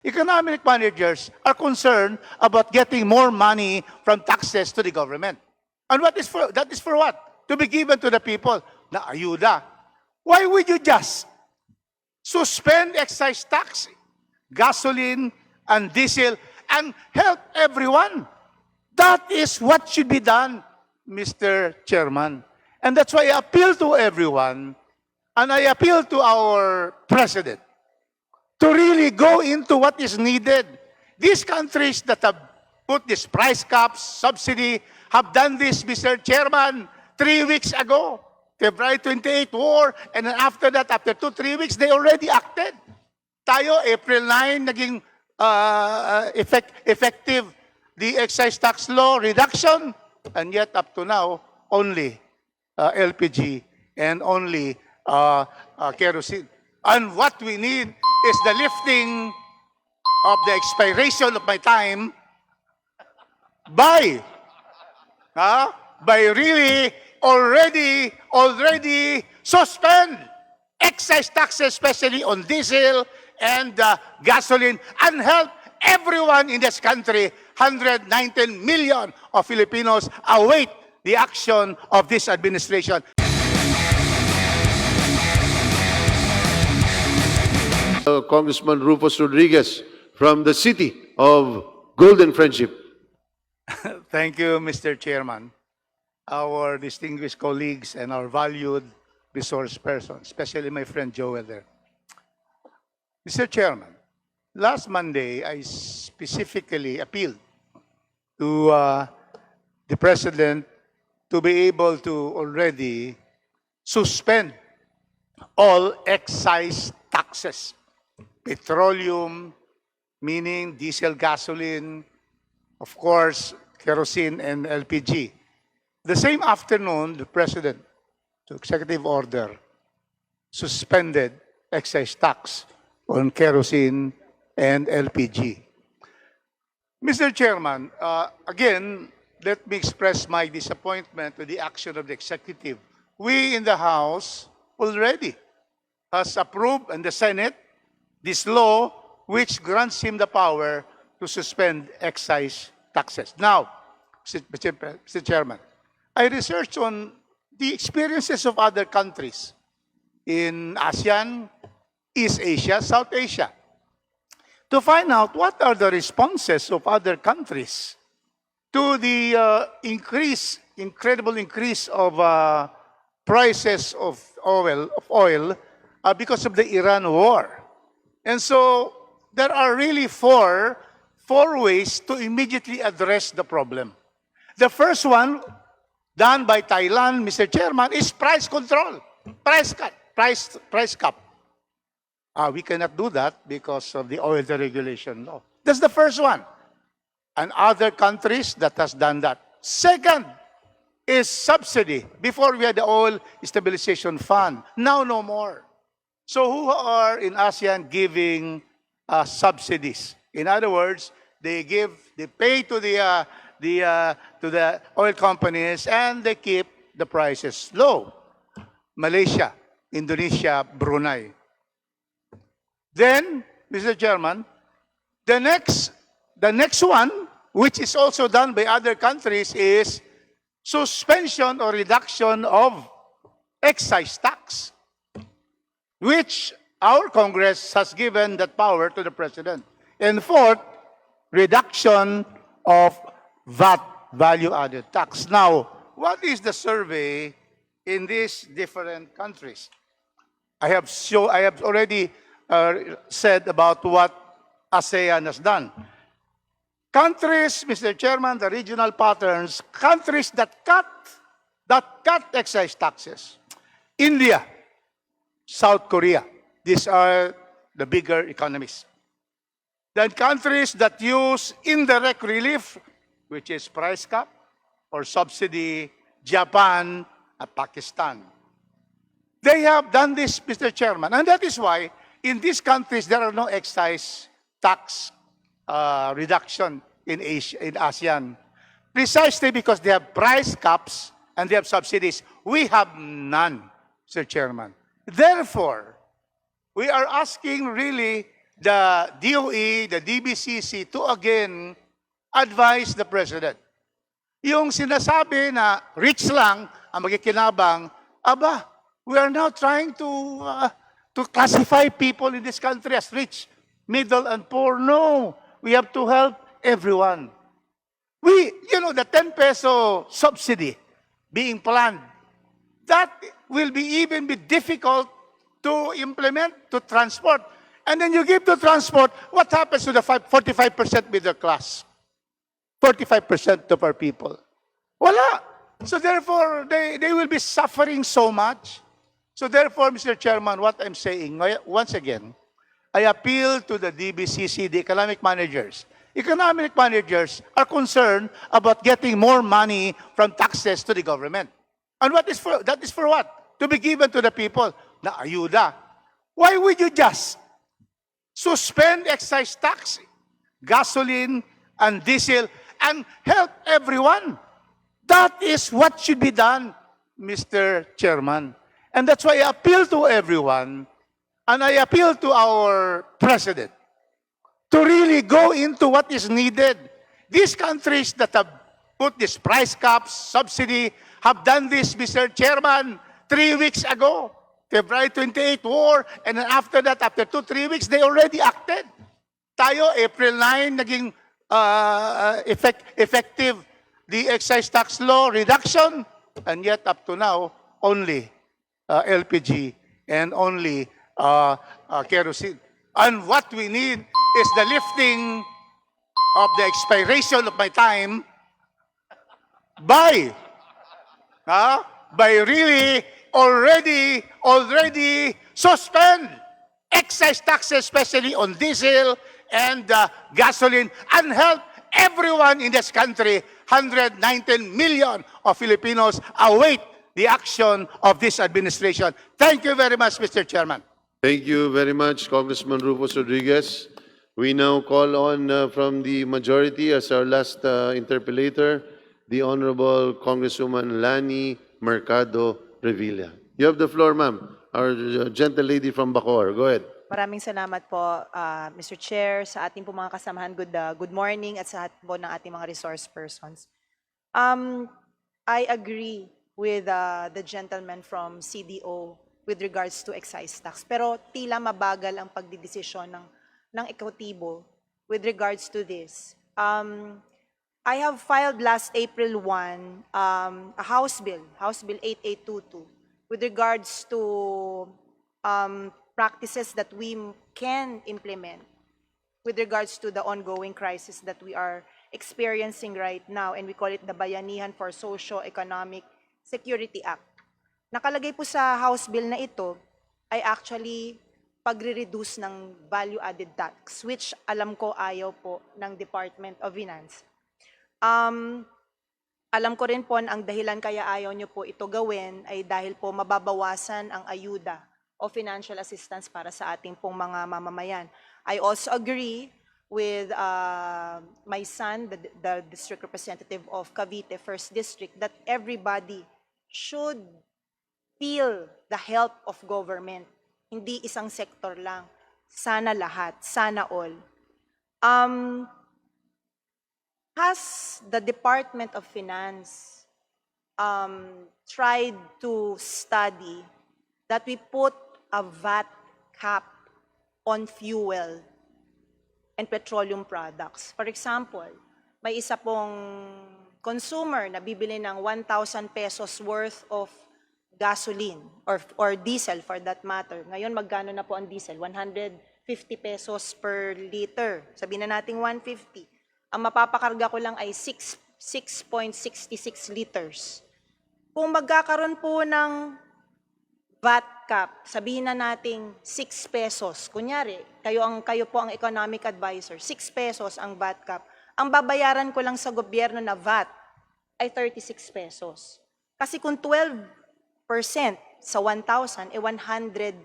Economic managers are concerned about getting more money from taxes to the government. And that is for what? To be given to the people. Na ayuda. Why would you just suspend excise tax, gasoline and diesel, and help everyone? That is what should be done, Mr. Chairman. And that's why I appeal to everyone, and I appeal to our president to really go into what is needed. These countries that have put this price caps, subsidy, have done this, Mr. Chairman, 3 weeks ago. February 28, war, and then after that, after 2-3 weeks, they already acted. Tayo, April 9, naging effective the excise tax law reduction, and yet up to now, only LPG and only kerosene. And what we need is the lifting of the expiration of my time by really already suspend excise taxes, especially on diesel and gasoline, and help everyone in this country. 119 million of Filipinos await the action of this administration. Congressman Rufus Rodriguez from the city of Golden Friendship. Thank you, Mr. Chairman. Our distinguished colleagues and our valued resource person, especially my friend Joel there. Mr. Chairman, last Monday, I specifically appealed to the President to be able to already suspend all excise taxes. Petroleum, meaning diesel, gasoline, of course, kerosene and LPG. The same afternoon, the President, to executive order, suspended excise tax on kerosene and LPG. Mr. Chairman, again, let me express my disappointment with the action of the executive. We in the House already has approved, and the Senate, this law which grants him the power to suspend excise taxes. Now, Mr. Chairman, I researched on the experiences of other countries in ASEAN, East Asia, South Asia, to find out what are the responses of other countries to the incredible increase of prices of oil because of the Iran war. And so there are really four ways to immediately address the problem. The first one, done by Thailand, Mr. Chairman, is price control, price cap. We cannot do that because of the oil deregulation law. That's the first one. And other countries that has done that. Second is subsidy. Before we had the oil stabilization fund. Now no more. So who are in ASEAN giving subsidies? In other words, they pay to the oil companies and they keep the prices low. Malaysia, Indonesia, Brunei. Then, Mr. Chairman, the next one, which is also done by other countries, is suspension or reduction of excise tax, which our Congress has given that power to the President. And fourth, reduction of VAT, value-added tax. Now, what is the survey in these different countries? I have already said about what ASEAN has done. Countries, Mr. Chairman, the regional patterns, countries that cut excise taxes. India, South Korea, these are the bigger economies. Then countries that use indirect relief, which is price cap or subsidy, Japan, and Pakistan. They have done this, Mr. Chairman, and that is why in these countries there are no excise tax reduction in ASEAN, precisely because they have price caps and they have subsidies. We have none, Mr. Chairman. Therefore, we are asking really the DOE, the DBCC to again advise the President. Yung sinasabi na rich lang ang magikinabang, aba, we are now trying to classify people in this country as rich, middle, and poor. No, we have to help everyone. The 10 peso subsidy being planned, that will be even be difficult to implement, to transport. And then you give to transport, what happens to the 45% middle class? 45% of our people. Wala. So therefore, they will be suffering so much. So therefore, Mr. Chairman, what I'm saying, once again, I appeal to the DBCC, the economic managers. Economic managers are concerned about getting more money from taxes to the government. And that is for what? To be given to the people. Na ayuda. Why would you just suspend excise tax, gasoline, and diesel, and help everyone? That is what should be done, Mr. Chairman. And that's why I appeal to everyone, and I appeal to our President to really go into what is needed. These countries that have put this price caps, subsidy, have done this, Mr. Chairman, 3 weeks ago. February 28, war, and then after that, after 2-3 weeks, they already acted. Tayo, April 9, naging effective the excise tax law reduction, and yet up to now, only LPG and only kerosene. And what we need is the lifting of the expiration of my time by really already suspend excise taxes, especially on diesel and gasoline, and help everyone in this country. 119 million of Filipinos await the action of this administration. Thank you very much, Mr. Chairman. Thank you very much, Congressman Rufus Rodriguez. We now call on from the majority as our last interpellator, the Honorable Congresswoman Lani Mercado Revilla. You have the floor, ma'am. Our gentle lady from Bacoor. Go ahead. Maraming salamat po, Mr. Chair, sa ating po mga kasamahan. Good morning at sa po ng ating mga resource persons. I agree with the gentleman from CDO with regards to excise tax. Pero tila mabagal ang pagdidesisyon ng ekotibo with regards to this. I have filed last April 1 a House Bill 8822, with regards to practices that we can implement with regards to the ongoing crisis that we are experiencing right now, and we call it the Bayanihan for Socio-Economic Security Act. Nakalagay po sa House Bill na ito ay actually pagre-reduce ng value-added tax, which alam ko ayaw po ng Department of Finance. Alam ko rin po na ang dahilan kaya ayaw nyo po ito gawin ay dahil po mababawasan ang ayuda o financial assistance para sa ating pong mga mamamayan. I also agree with my son, the district representative of Cavite 1st District, that everybody should feel the help of government. Hindi isang sektor lang. Sana lahat. Sana all. Has the Department of Finance tried to study that we put a VAT cap on fuel and petroleum products? For example, may isa pong consumer na bibili ng 1,000 pesos worth of gasoline or diesel for that matter. Ngayon, magkano na po ang diesel? 150 pesos per liter. Sabihin na natin 150. Ang mapapakarga ko lang ay 6.66 liters. Kung magkakaroon po ng VAT cap, sabihin na natin 6 pesos. Kunyari, kayo po ang economic advisor, 6 pesos ang VAT cap. Ang babayaran ko lang sa gobyerno na VAT ay 36 pesos. Kasi kung 12% sa 1,000, 120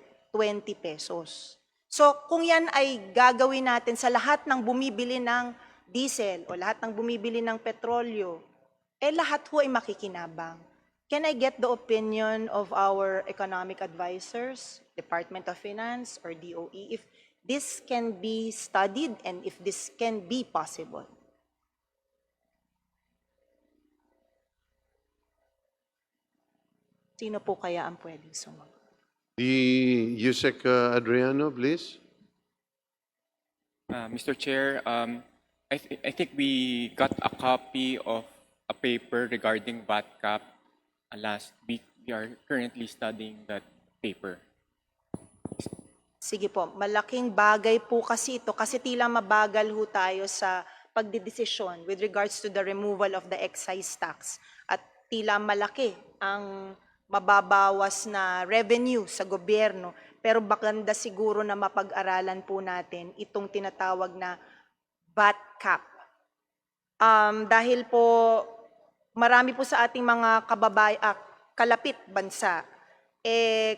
pesos. So, kung yan ay gagawin natin sa lahat ng bumibili ng diesel o lahat ng bumibili ng petrolyo, lahat ho ay makikinabang. Can I get the opinion of our economic advisors, Department of Finance or DOE, if this can be studied and if this can be possible. Sino po kaya ang pwedeng sumagot? The Yusek Adriano, please. Mr. Chair, I think we got a copy of a paper regarding VAT cap last week. We are currently studying that paper. Sige po, malaking bagay po kasi ito kasi tila mabagal ho tayo sa pagdidesisyon with regards to the removal of the excise tax at tila malaki ang mababawas na revenue sa gobyerno pero maganda siguro na mapag-aralan po natin itong tinatawag na VAT cap. Dahil po marami po sa ating mga kalapit bansa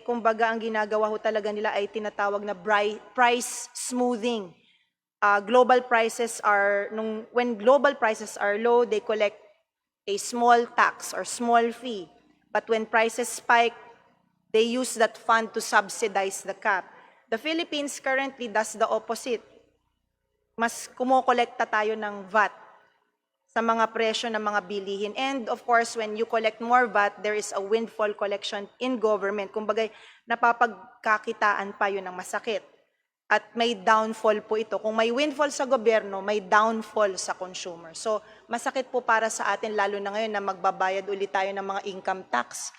kumbaga ang ginagawa ho talaga nila ay tinatawag na price smoothing. When global prices are low, they collect a small tax or small fee. But when prices spike, they use that fund to subsidize the cap. The Philippines currently does the opposite. Mas kumokolekta tayo ng VAT sa mga presyo ng mga bilihin. And of course, when you collect more VAT, there is a windfall collection in government. Kumbaga, napapagkakitaan pa yun ng masakit. At may downfall po ito. Kung may windfall sa gobyerno, may downfall sa consumer. So, masakit po para sa atin, lalo na ngayon na magbabayad ulit tayo ng mga income tax.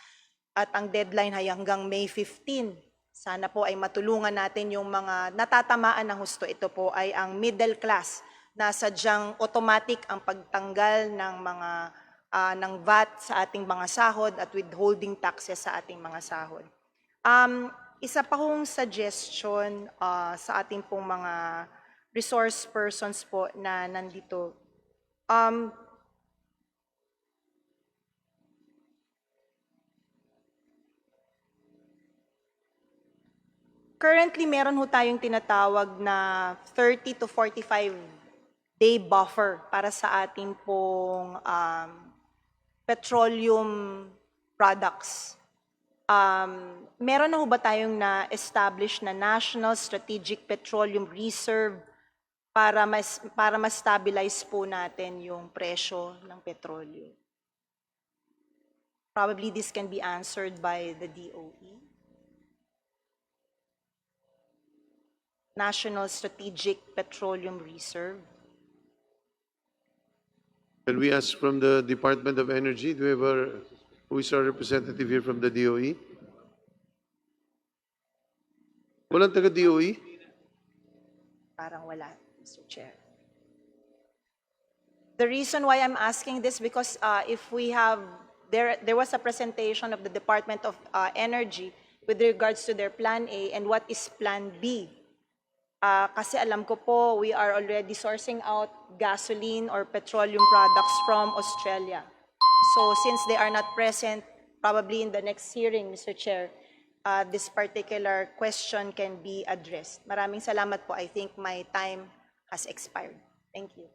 At ang deadline ay hanggang May 15. Sana po ay matulungan natin yung mga natatamaan ng husto. Ito po ay ang middle class na sadyang automatic ang pagtanggal ng mga ng VAT sa ating mga sahod at withholding taxes sa ating mga sahod. Isa pa kong suggestion sa ating pong mga resource persons po na nandito. Currently, meron ho tayong tinatawag na 30 to 45-day buffer para sa ating pong petroleum products. Meron na ho ba tayong na-establish na National Strategic Petroleum Reserve para ma-stabilize po natin yung presyo ng petrolyo? Probably this can be answered by the DOE. National Strategic Petroleum Reserve. Can we ask from the Department of Energy? Do we have who is our representative here from the DOE? Walang taga-DOE? Parang wala, Mr. Chair. The reason why I'm asking this because if we have, there was a presentation of the Department of Energy with regards to their Plan A and what is Plan B. Kasi alam ko po, we are already sourcing out gasoline or petroleum products from Australia. So since they are not present, probably in the next hearing, Mr. Chair, this particular question can be addressed. Maraming salamat po. I think my time has expired. Thank you.